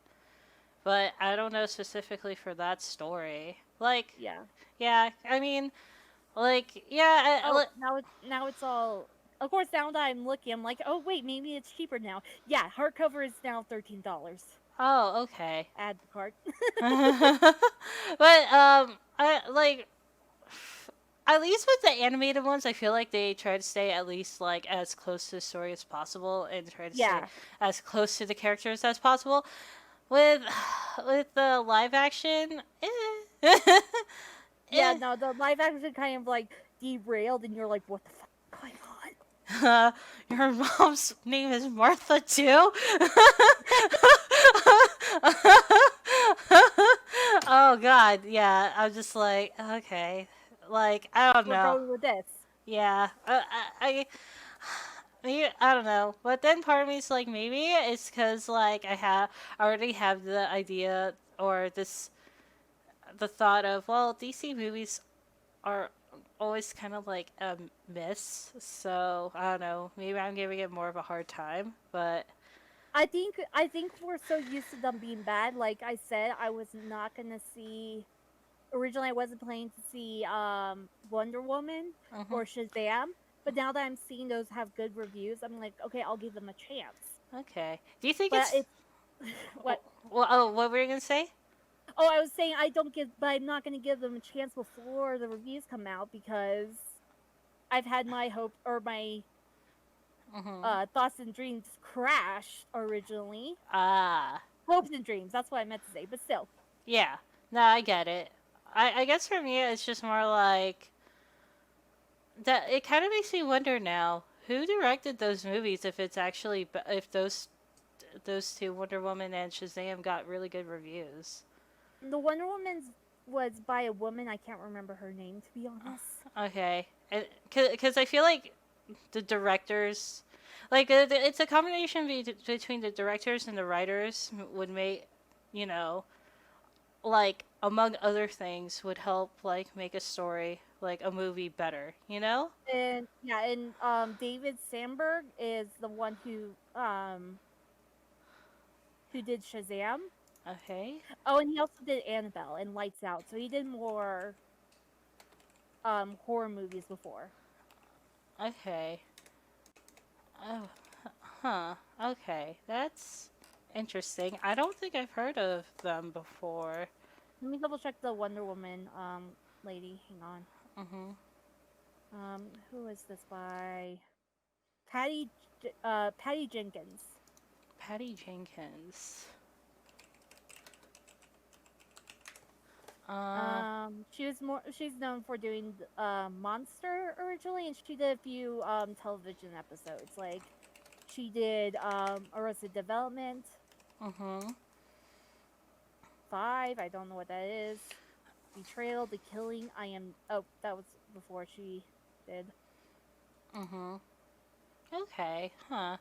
but I don't know specifically for that story. Like, Yeah. yeah, I mean, like, yeah, Oh, now it's all. Of course, now that I'm looking, I'm like, oh wait, maybe it's cheaper now. Yeah, hardcover is now $13. oh, okay. Add the cart. But I like at least with the animated ones, I feel like they try to stay at least like as close to the story as possible and try to stay Yeah. as close to the characters as possible. With with the live action, Yeah, no, the live action kind of like derailed, and you're like, what the fuck is going on? Your mom's name is Martha too. Oh God, yeah. I'm just like, okay, like I don't We're know. going with this. Yeah, maybe I don't know. But then part of me is like, maybe it's because like I already have the idea or the thought of, well, DC movies are always kind of like a miss. So I don't know. Maybe I'm giving it more of a hard time, but I think we're so used to them being bad. Like I said, I was not gonna see. Originally, I wasn't planning to see Wonder Woman mhm. or Shazam, but now that I'm seeing those have good reviews, I'm like, okay, I'll give them a chance. Okay. Do you think But it's it's what? well? Oh, what were you gonna say? Oh, I was saying I don't give, but I'm not gonna give them a chance before the reviews come out because I've had my hope or my Mm-hmm. thoughts and dreams crashed originally. Ah, Hopes and dreams. That's what I meant to say. But still, yeah. No, I get it. I guess for me, it's just more like that. It kind of makes me wonder now who directed those movies. If it's actually if those two, Wonder Woman and Shazam, got really good reviews. the Wonder Woman's was by a woman. I can't remember her name, to be honest. Okay, because I feel like the directors, like it's a combination between the directors and the writers would make, you know, like among other things, would help like make a story like a movie better. You know? And yeah, and David Sandberg is the one who did Shazam. Okay. Oh, and he also did Annabelle and Lights Out. So he did more horror movies before. Okay. Oh, huh. Okay, that's interesting. I don't think I've heard of them before. Let me double check the Wonder Woman lady. Hang on. Mhm. Who is this by? Patty Jenkins. Patty Jenkins. She's known for doing Monster originally, and she did a few television episodes. Like she did Arrested Development Mhm. 5. I don't know what that is. Betrayal, The Killing. Oh, that was before she did. Mhm. Okay. Huh.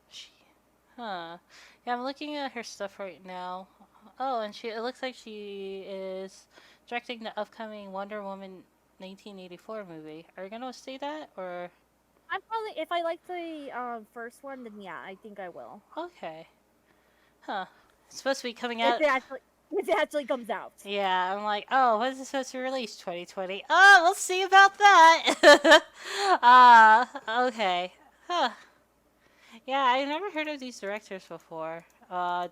She. Huh. Yeah, I'm looking at her stuff right now. Oh, and it looks like she is directing the upcoming Wonder Woman 1984 movie. Are you gonna see that or? I'm probably, if I like the first one, then yeah, I think I will. Okay. Huh. It's supposed to be coming If out. it actually comes out. Yeah, I'm like, oh, when is it supposed to release? 2020. Oh, we'll see about that. Okay. Huh. Yeah, I never heard of these directors before.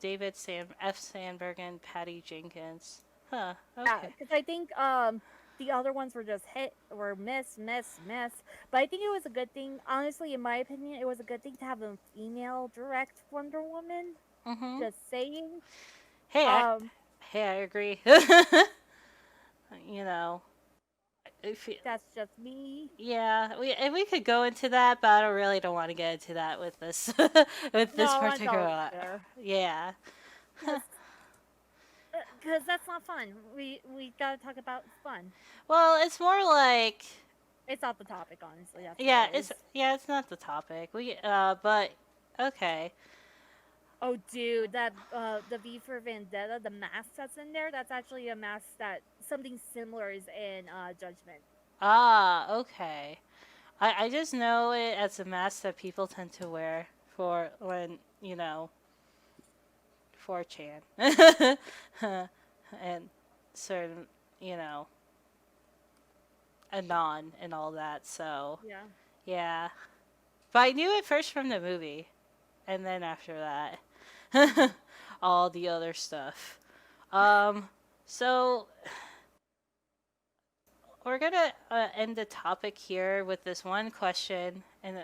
David F. Sandberg and Patty Jenkins. Huh. Yeah, Okay. because I think the other ones were just hit or miss. But I think it was a good thing. Honestly, in my opinion, it was a good thing to have a female direct Wonder Woman. Mhm. Just saying. Hey, Um, hey, I agree. you know, if you, that's just me. yeah, we could go into that, but I really don't want to get into that with this with this No, I don't particular. either. Yeah. Because that's not fun. We gotta talk about fun. Well, it's more like It's not the topic, honestly. That's what yeah, it is. it's not the topic. But okay. Oh, dude, that the V for Vendetta, the mask that's in there, that's actually a mask that something similar is in Judgment. Ah, okay. I just know it as a mask that people tend to wear for when, 4chan. and certain, you know, Anon and all that. So, Yeah. yeah. But I knew it first from the movie. And then after that, all the other stuff. Um, so we're gonna end the topic here with this one question, and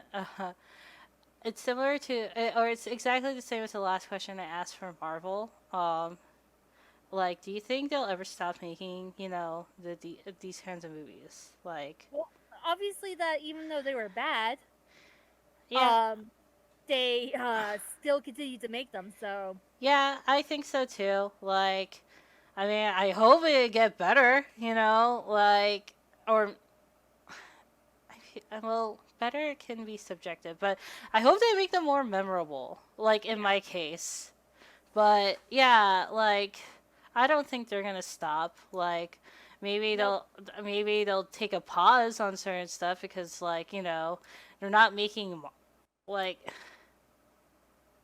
it's similar to, or it's exactly the same as the last question I asked for Marvel. Like, do you think they'll ever stop making, these kinds of movies? Like, Well, obviously that even though they were bad, yeah, they still continue to make them. So yeah, I think so too. Like, I mean, I hope it get better, like, or well, better can be subjective, but I hope they make them more memorable, like in yeah. my case. But yeah, like I don't think they're gonna stop. Like maybe Nope. they'll take a pause on certain stuff because they're not making like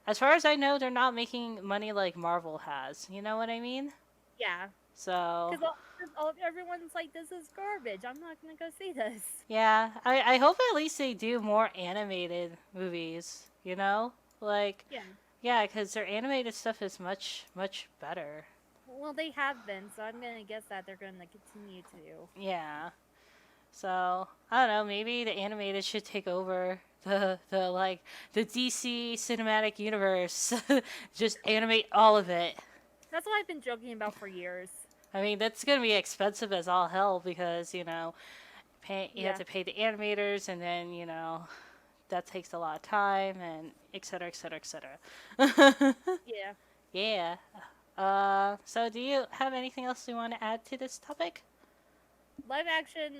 as far as I know they're not making money like Marvel has. You know what I mean? Yeah. So Because everyone's like, this is garbage. I'm not gonna go see this. yeah, I hope at least they do more animated movies. Like Yeah. yeah, because their animated stuff is much much better. Well, they have been, so I'm gonna guess that they're gonna continue to. Yeah. So I don't know. Maybe the animated should take over the DC cinematic universe. Just animate all of it. That's what I've been joking about for years. I mean, that's gonna be expensive as all hell because you have Yeah. to pay the animators, and then that takes a lot of time and et cetera, et cetera, et cetera. Yeah. Yeah. So do you have anything else you want to add to this topic? Live action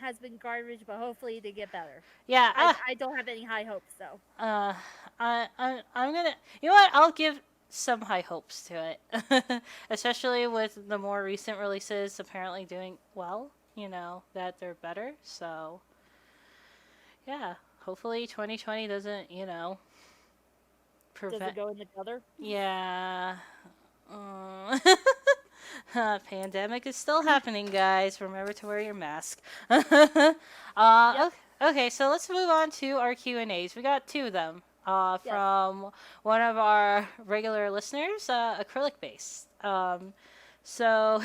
has been garbage, but hopefully they get better. Yeah. I don't have any high hopes though. I'm gonna. You know what? I'll give some high hopes to it, especially with the more recent releases apparently doing well. That they're better. So yeah, hopefully 2020 doesn't Does prevent. it go in the gutter? Yeah. Pandemic is still happening, guys. Remember to wear your mask. Yep. Okay, so let's move on to our Q&As. We got two of them Yes. from one of our regular listeners, acrylic based. So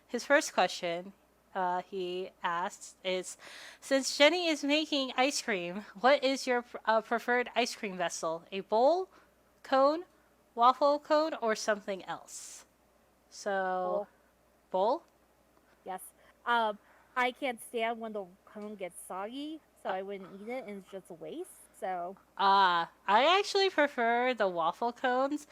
his first question he asks is, since Jenny is making ice cream, what is your preferred ice cream vessel? A bowl, cone, waffle cone, or something else? So, Well, bowl? yes. I can't stand when the cone gets soggy, so I wouldn't eat it, and it's just a waste. So I actually prefer the waffle cones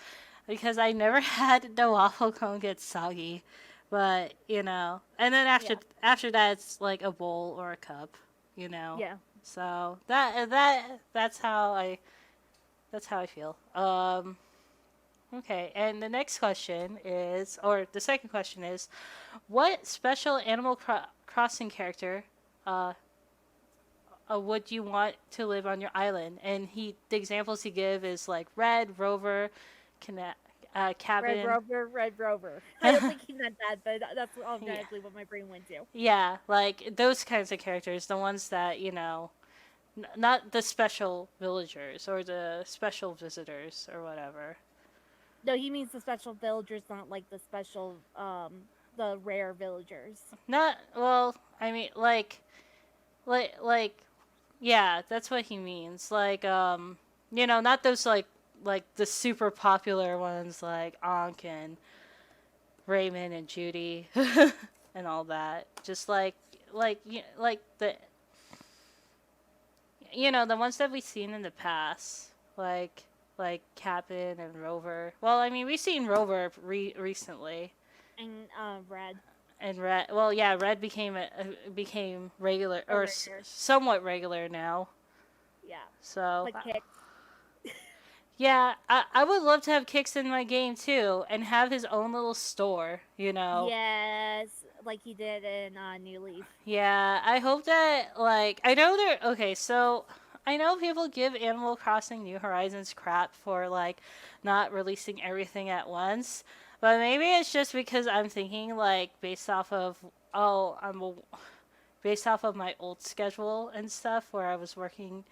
because I never had the waffle cone get soggy. But, and then yeah, after that it's like a bowl or a cup, you know. yeah. So, that's how I feel. Okay, and the next question is, or the second question is, what special Animal Crossing character uh, would you want to live on your island? And the examples he give is like Red, Rover, Cabin. Red Rover. I don't think he meant that, but that's Yeah, automatically what my brain went to. yeah, like those kinds of characters, the ones that not the special villagers or the special visitors or whatever. No, he means the special villagers, not like the rare villagers. Not well. I mean, like, yeah, that's what he means. Like, not those like the super popular ones like Ankh and Raymond and Judy and all that. Just like the ones that we've seen in the past, like Captain and Rover. Well, I mean, we've seen Rover recently. And red. And Red, well, yeah, Red became regular A or rare. somewhat regular now. Yeah. So Like Kick. yeah, I would love to have Kix in my game too, and have his own little store. Yes, like he did in New Leaf. Yeah, I hope that I know they're okay. So I know people give Animal Crossing New Horizons crap for not releasing everything at once, but maybe it's just because I'm thinking based off of oh based off of my old schedule and stuff where I was working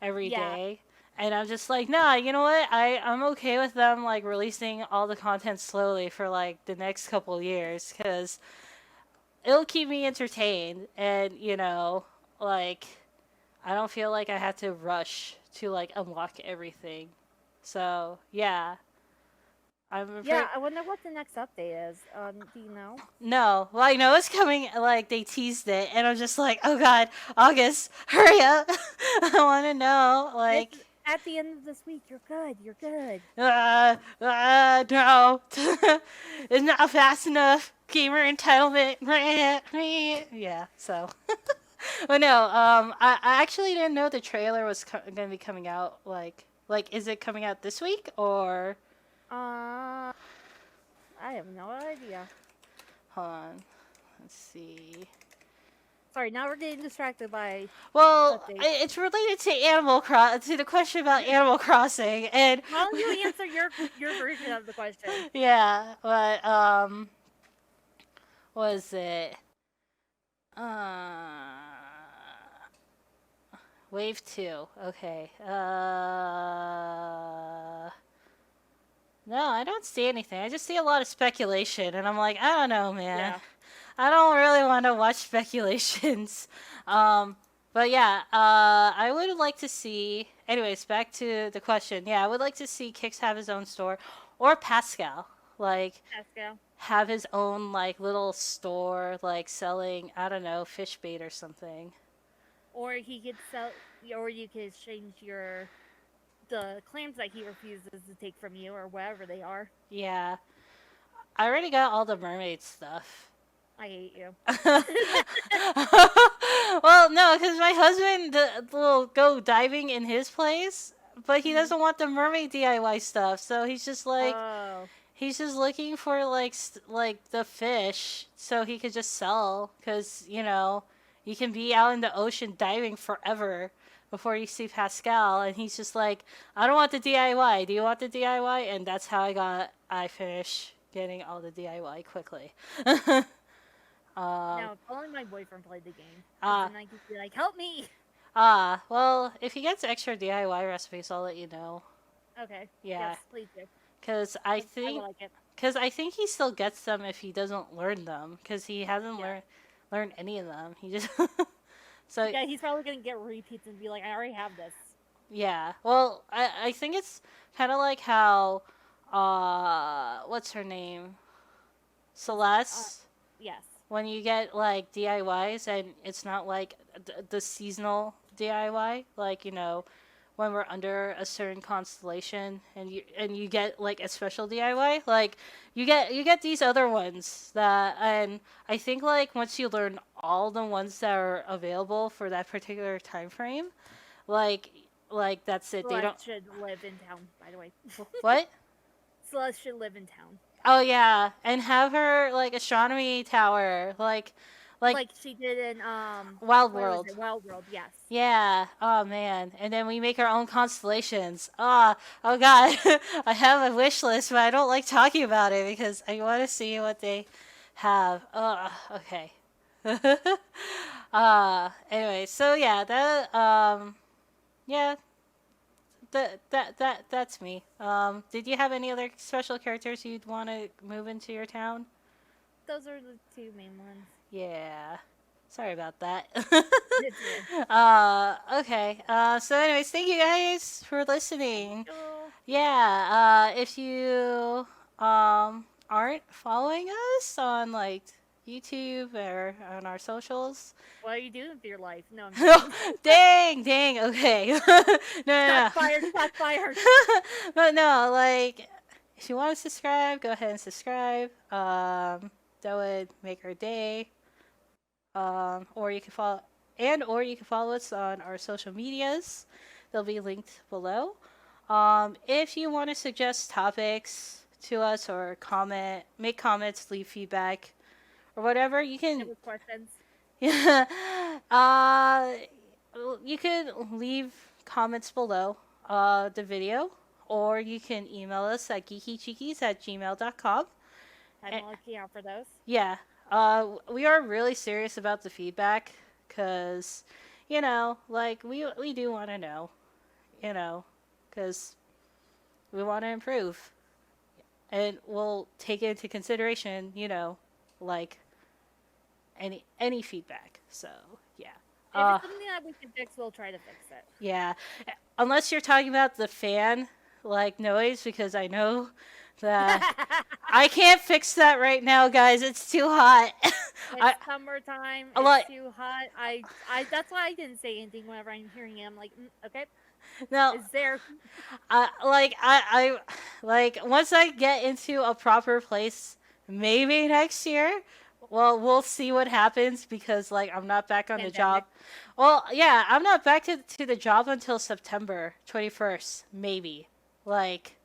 every Yeah. day. And I'm just like, nah, you know what? I'm okay with them releasing all the content slowly for the next couple years because it'll keep me entertained and like I don't feel like I have to rush to unlock everything. So yeah, I'm Yeah, afraid. I wonder what the next update is. Do you know? No, well I know it's coming. Like they teased it, and I'm just like, oh god, August, hurry up! I want to know. It's at the end of this week. You're good. You're good. No, it's not fast enough. Gamer entitlement. Yeah, so. But no, I actually didn't know the trailer was gonna be coming out. Is it coming out this week or? I have no idea. Hold on, let's see. Sorry, now we're getting distracted by. Well, updates. it's related to the question about Animal Crossing, and Why don't you answer your version of the question? yeah, but was it? Wave 2. Okay. No, I don't see anything. I just see a lot of speculation, and I'm like, I don't know, man. Yeah. I don't really want to watch speculations. But yeah, I would like to see. Anyways, back to the question. Yeah, I would like to see Kix have his own store, or Pascal, Pascal. have his own little store, selling I don't know fish bait or something. Or he could sell, or you could exchange the clams that he refuses to take from you, or wherever they are. Yeah, I already got all the mermaid stuff. I hate you. Well, no, because my husband will go diving in his place, but he Mhm. doesn't want the mermaid DIY stuff. So Oh. he's just looking for the fish so he could just sell. Because you can be out in the ocean diving forever before you see Pascal, and he's just like, I don't want the DIY. Do you want the DIY? And that's how I finished getting all the DIY quickly. Now, if only my boyfriend played the game. Ah, And I could be like, help me! well, if he gets extra DIY recipes, I'll let you know. Okay. Yeah, Yes, please do. because I would like it. I think he still gets them if he doesn't learn them, because he hasn't Yeah. learned any of them. He just so Yeah, he's probably gonna get repeats and be like, I already have this. yeah. Well, I think it's kind of like how what's her name, Celeste. Yes. When you get DIYs and it's not the seasonal DIY, when we're under a certain constellation and you get a special DIY, you get these other ones that, and I think once you learn all the ones that are available for that particular time frame, like that's it. They don't. Celeste should live in town, by the way. What? Celeste should live in town. Oh yeah, and have her astronomy tower, like she did in Wild where was World. it? Wild World, yes. Yeah. Oh man. And then we make our own constellations. Oh god. I have a wish list, but I don't like talking about it because I want to see what they have. Okay. Anyway, so yeah, that yeah, that's me. Did you have any other special characters you'd want to move into your town? Those are the two main ones. Yeah. Sorry about that. It's okay. Okay. So anyways, thank you guys for listening. Oh, If you aren't following us on like YouTube or on our socials. what are you doing with your life? No, I'm joking. Dang. Okay. No. Shots fired. Shots fired. But no, like if you want to subscribe, go ahead and subscribe. That would make our day. Or you can follow us on our social medias. They'll be linked below. If you want to suggest topics to us or make comments, leave feedback, or whatever, you can. With questions. Yeah. You could leave comments below the video, or you can email us at geekychickies@gmail.com. I'm looking out for those. Yeah. We are really serious about the feedback, because, like, we do want to know, because we want to improve. And we'll take into consideration, like, any feedback. So, yeah. If it's something that we can fix, we'll try to fix it. Yeah. Unless you're talking about the fan, like, noise, because I know that I can't fix that right now, guys. It's too hot. It's summertime. It's too hot. I that's why I didn't say anything whenever I'm hearing it. I'm like, okay. No. It's there. I once I get into a proper place, maybe next year. Well, we'll see what happens, because like I'm not back on the job. Well, yeah, I'm not back to the job until September 21st, maybe. Like,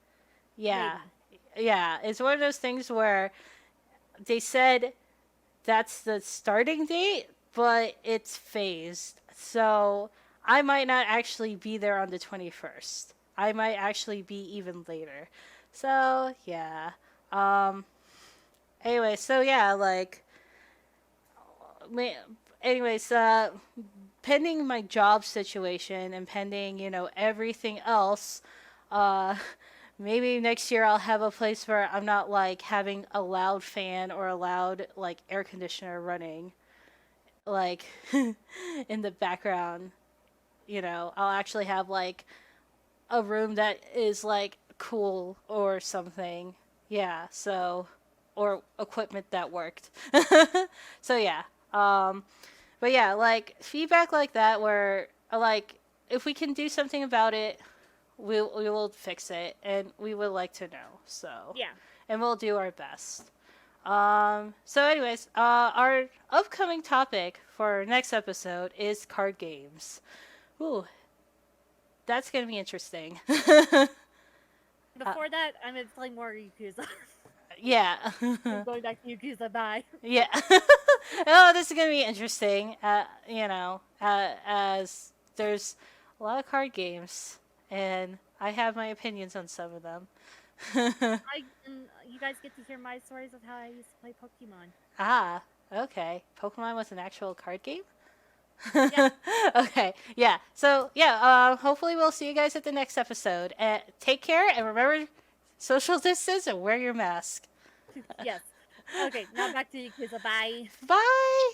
yeah. Maybe. Yeah, it's one of those things where they said that's the starting date, but it's phased. So I might not actually be there on the 21st. I might actually be even later. So, yeah. Anyway, so yeah, like, anyways, pending my job situation and pending, everything else, maybe next year I'll have a place where I'm not like having a loud fan or a loud like air conditioner running, like in the background. I'll actually have like a room that is like cool or something. Yeah, so, or equipment that worked. So yeah. But yeah, like feedback like that where like if we can do something about it, we will fix it, and we would like to know. So yeah, and we'll do our best. So anyways, our upcoming topic for our next episode is card games. Ooh, that's gonna be interesting. Before that, I'm gonna play more Yakuza. Yeah. I'm going back to Yakuza. Bye. Yeah. Oh, this is gonna be interesting. As there's a lot of card games, and I have my opinions on some of them. You guys get to hear my stories of how I used to play Pokemon. Ah, okay. Pokemon was an actual card game? Yeah. Okay, yeah. So, yeah, hopefully we'll see you guys at the next episode. Take care, and remember, social distance and wear your mask. Yes. Okay, now back to Yakuza. Bye. Bye!